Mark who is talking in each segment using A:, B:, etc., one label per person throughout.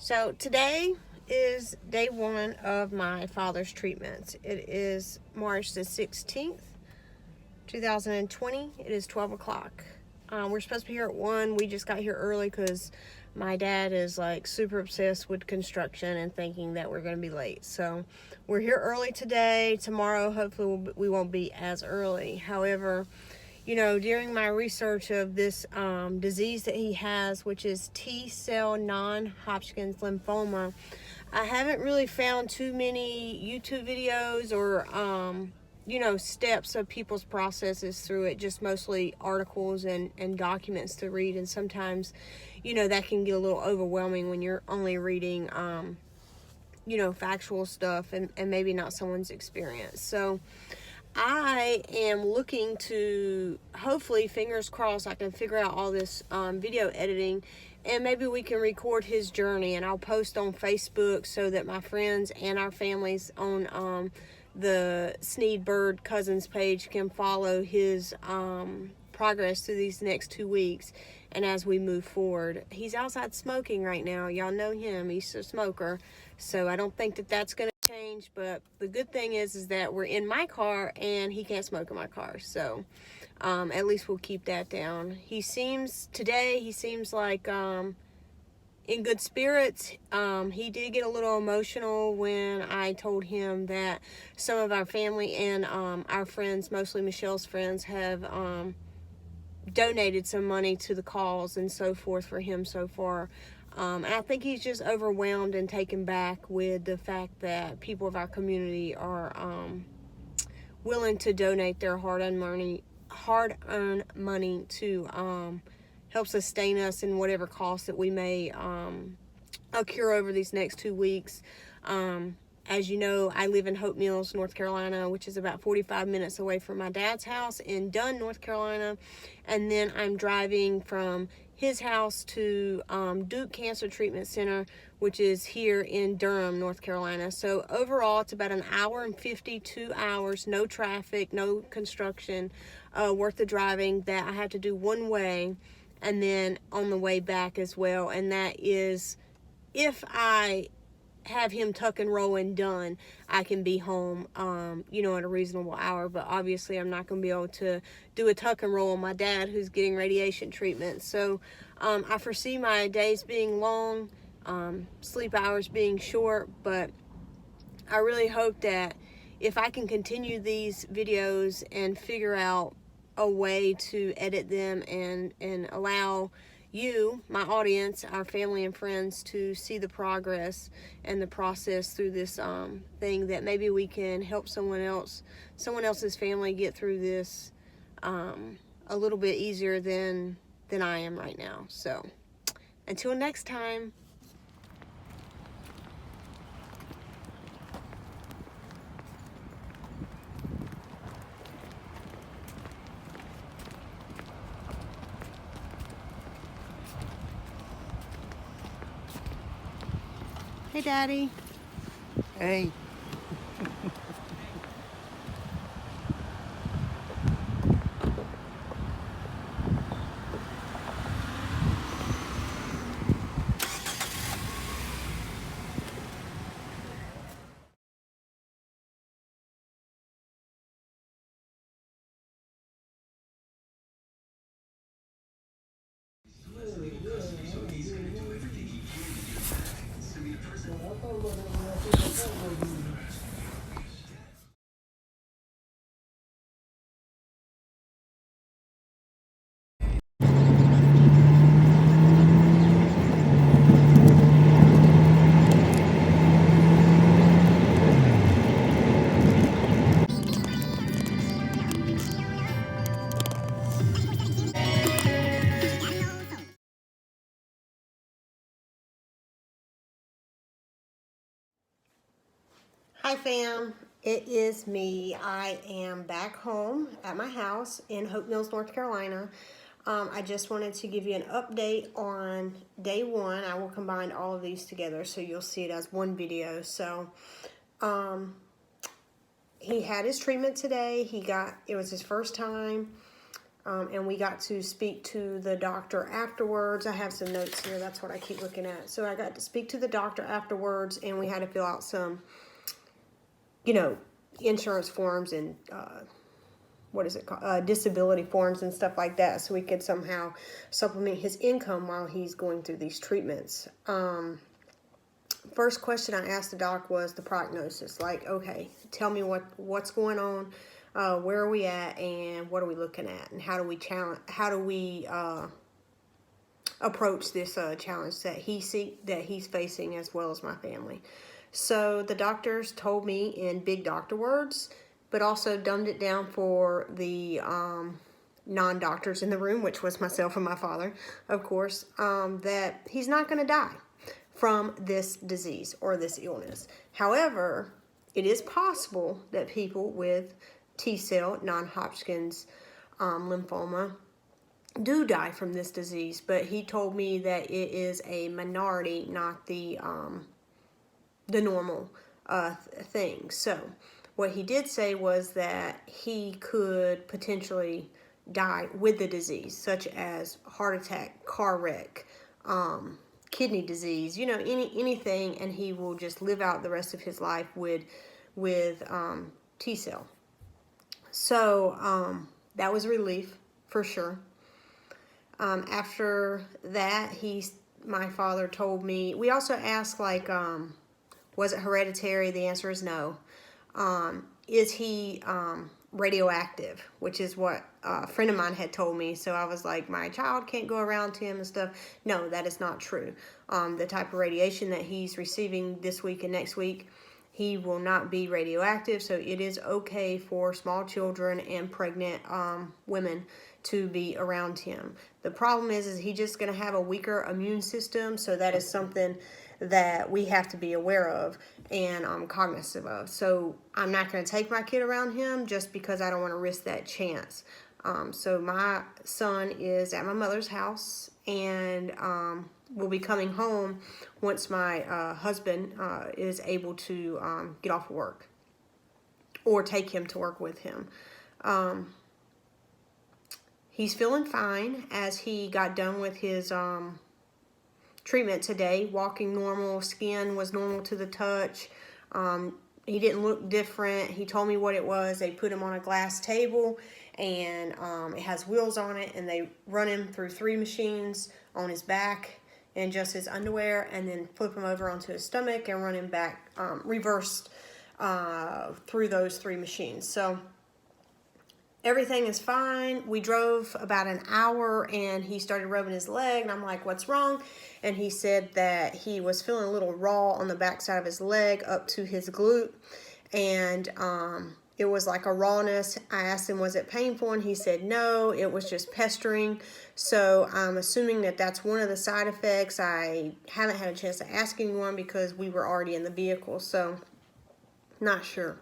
A: So today is day one of my father's treatments. It is March the 16th, 2020. It is 12 o'clock. We're supposed to be here at 1. We just got here early because my dad is like super obsessed with construction and thinking that we're going to be late. So we're here early today. Tomorrow, hopefully, we won't be as early. However, you know, during my research of this disease that he has, which is T-Cell Non-Hodgkin's lymphoma, I haven't really found too many YouTube videos or, steps of people's processes through it, just mostly articles and documents to read. And sometimes, that can get a little overwhelming when you're only reading, factual stuff and maybe not someone's experience. So I am looking to, hopefully, fingers crossed, I can figure out all this video editing, and maybe we can record his journey, and I'll post on Facebook so that my friends and our families on the Sneed Bird Cousins page can follow his progress through these next 2 weeks. And as we move forward, he's outside smoking right now. Y'all know him. He's a smoker. So I don't think that that's going to change. But the good thing is that we're in my car and he can't smoke in my car. So at least we'll keep that down. Today he seems like in good spirits. He did get a little emotional when I told him that some of our family and our friends, mostly Michelle's friends, have donated some money to the cause and so forth for him so far. And I think he's just overwhelmed and taken back with the fact that people of our community are willing to donate their hard-earned money to help sustain us in whatever costs that we may occur over these next 2 weeks. As you know, I live in Hope Mills, North Carolina, which is about 45 minutes away from my dad's house in Dunn, North Carolina. And then I'm driving from his house to Duke Cancer Treatment Center, which is here in Durham, North Carolina. So overall, it's about an hour and 52 hours, no traffic, no construction, worth of driving that I have to do one way, and then on the way back as well. And that is, if I have him tuck and roll and done, I can be home, at a reasonable hour. But obviously I'm not going to be able to do a tuck and roll on my dad who's getting radiation treatment. So I foresee my days being long, sleep hours being short, but I really hope that if I can continue these videos and figure out a way to edit them and allow you, my audience, our family and friends, to see the progress and the process through this thing, that maybe we can help someone else's family get through this a little bit easier than I am right now. So until next time. Hey, Daddy.
B: Hey.
A: Hi, fam. It is me. I am back home at my house in Hope Mills, North Carolina. I just wanted to give you an update on day one. I will combine all of these together so you'll see it as one video. So, he had his treatment today. It was his first time. And we got to speak to the doctor afterwards. I have some notes here. That's what I keep looking at. So I got to speak to the doctor afterwards, and we had to fill out some, insurance forms and what is it called? Disability forms and stuff like that, so we could somehow supplement his income while he's going through these treatments. First question I asked the doc was the prognosis. Like, okay, tell me what's going on, where are we at, and what are we looking at, and how do we approach this challenge that he's facing, as well as my family. So the doctors told me in big doctor words, but also dumbed it down for the non-doctors in the room, which was myself and my father, of course, that he's not going to die from this disease or this illness. However, it is possible that people with T-Cell Non-Hodgkin's lymphoma do die from this disease, but he told me that it is a minority, not the normal thing. So what he did say was that he could potentially die with the disease, such as heart attack, car wreck, kidney disease, anything, and he will just live out the rest of his life with T-cell. So that was a relief for sure. After that, my father told me, we also asked, like, was it hereditary? The answer is no. Is he radioactive, which is what a friend of mine had told me. So I was like, my child can't go around him and stuff. No, that is not true. The type of radiation that he's receiving this week and next week, he will not be radioactive. So it is okay for small children and pregnant women to be around him. The problem is he's just going to have a weaker immune system. So that is something that we have to be aware of and cognizant of. So I'm not going to take my kid around him just because I don't want to risk that chance. So my son is at my mother's house and will be coming home once my husband is able to get off of work or take him to work with him. He's feeling fine as he got done with his treatment today. Walking normal, skin was normal to the touch. He didn't look different. He told me what it was. They put him on a glass table and it has wheels on it, and they run him through 3 machines on his back and just his underwear, and then flip him over onto his stomach and run him back reversed through those 3 machines. So everything is fine. We drove about an hour and he started rubbing his leg, and I'm like, what's wrong? And he said that he was feeling a little raw on the back side of his leg up to his glute, and it was like a rawness. I asked him, was it painful? And he said no, it was just pestering. So I'm assuming that that's one of the side effects. I haven't had a chance to ask anyone because we were already in the vehicle, so not sure.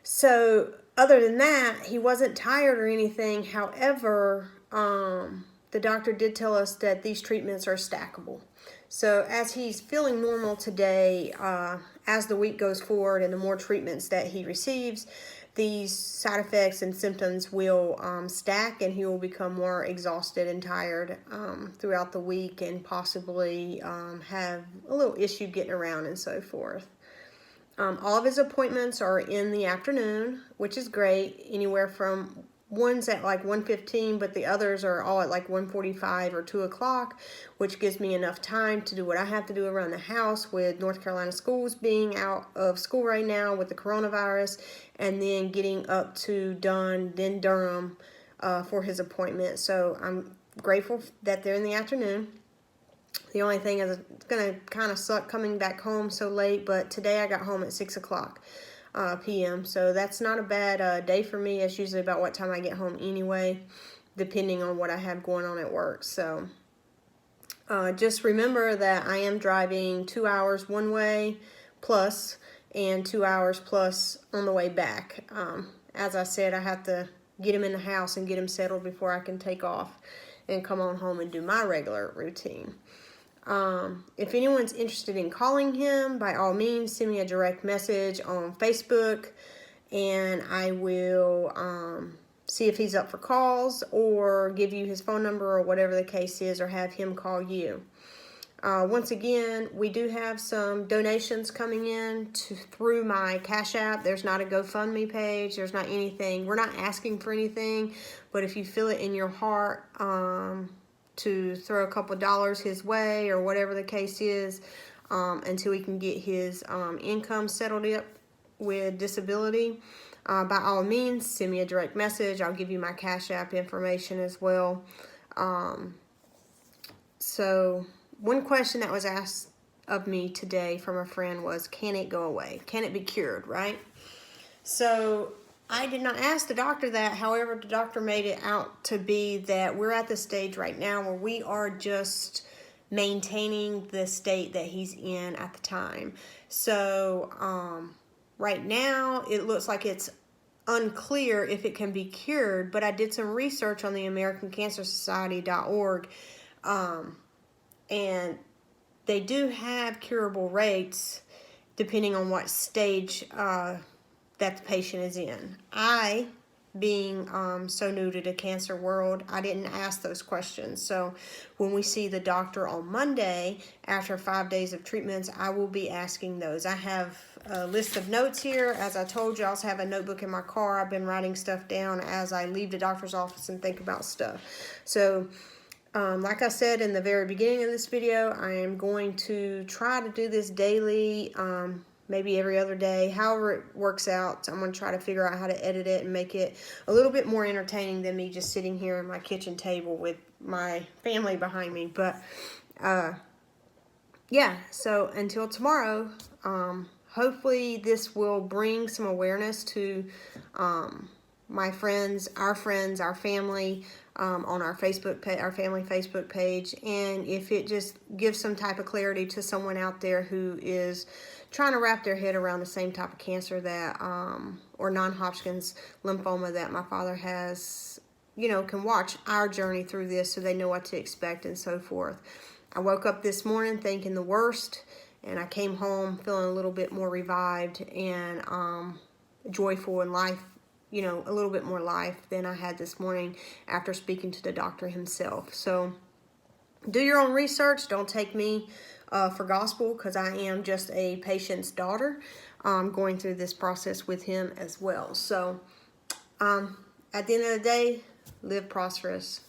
A: So other than that, he wasn't tired or anything. However, the doctor did tell us that these treatments are stackable. So as he's feeling normal today, as the week goes forward and the more treatments that he receives, these side effects and symptoms will stack, and he will become more exhausted and tired throughout the week, and possibly have a little issue getting around and so forth. All of his appointments are in the afternoon, which is great. Anywhere from one's at like 1:15, but the others are all at like 1:45 or 2 o'clock, which gives me enough time to do what I have to do around the house, with North Carolina schools being out of school right now with the coronavirus, and then getting up to Durham for his appointment. So I'm grateful that they're in the afternoon. The only thing is it's going to kind of suck coming back home so late, but today I got home at 6 o'clock p.m. So that's not a bad day for me. It's usually about what time I get home anyway, depending on what I have going on at work. So just remember that I am driving 2 hours one way plus and 2 hours plus on the way back. As I said, I have to get him in the house and get him settled before I can take off and come on home and do my regular routine. If anyone's interested in calling him, by all means, send me a direct message on Facebook, and I will see if he's up for calls, or give you his phone number or whatever the case is, or have him call you. Once again, we do have some donations coming in through my Cash App. There's not a GoFundMe page. There's not anything. We're not asking for anything, but if you feel it in your heart to throw a couple dollars his way or whatever the case is, until he can get his income settled up with disability, by all means, send me a direct message. I'll give you my Cash App information as well. So one question that was asked of me today from a friend was, can it go away? Can it be cured, right? So I did not ask the doctor that. However, the doctor made it out to be that we're at the stage right now where we are just maintaining the state that he's in at the time. So right now it looks like it's unclear if it can be cured, but I did some research on the AmericanCancerSociety.org, and they do have curable rates depending on what stage that the patient is in. I, being so new to the cancer world, I didn't ask those questions. So when we see the doctor on Monday, after 5 days of treatments, I will be asking those. I have a list of notes here. As I told you, I also have a notebook in my car. I've been writing stuff down as I leave the doctor's office and think about stuff. So like I said in the very beginning of this video, I am going to try to do this daily, maybe every other day, however it works out. I'm going to try to figure out how to edit it and make it a little bit more entertaining than me just sitting here at my kitchen table with my family behind me. But yeah, so until tomorrow, hopefully this will bring some awareness to my friends, our family, on our Facebook page, our family Facebook page. And if it just gives some type of clarity to someone out there who is trying to wrap their head around the same type of cancer that, or non-Hodgkin's lymphoma that my father has, you know, can watch our journey through this so they know what to expect and so forth. I woke up this morning thinking the worst, and I came home feeling a little bit more revived and joyful in life, you know, a little bit more life than I had this morning after speaking to the doctor himself. So do your own research. Don't take me for gospel, because I am just a patient's daughter going through this process with him as well. So at the end of the day, live prosperous.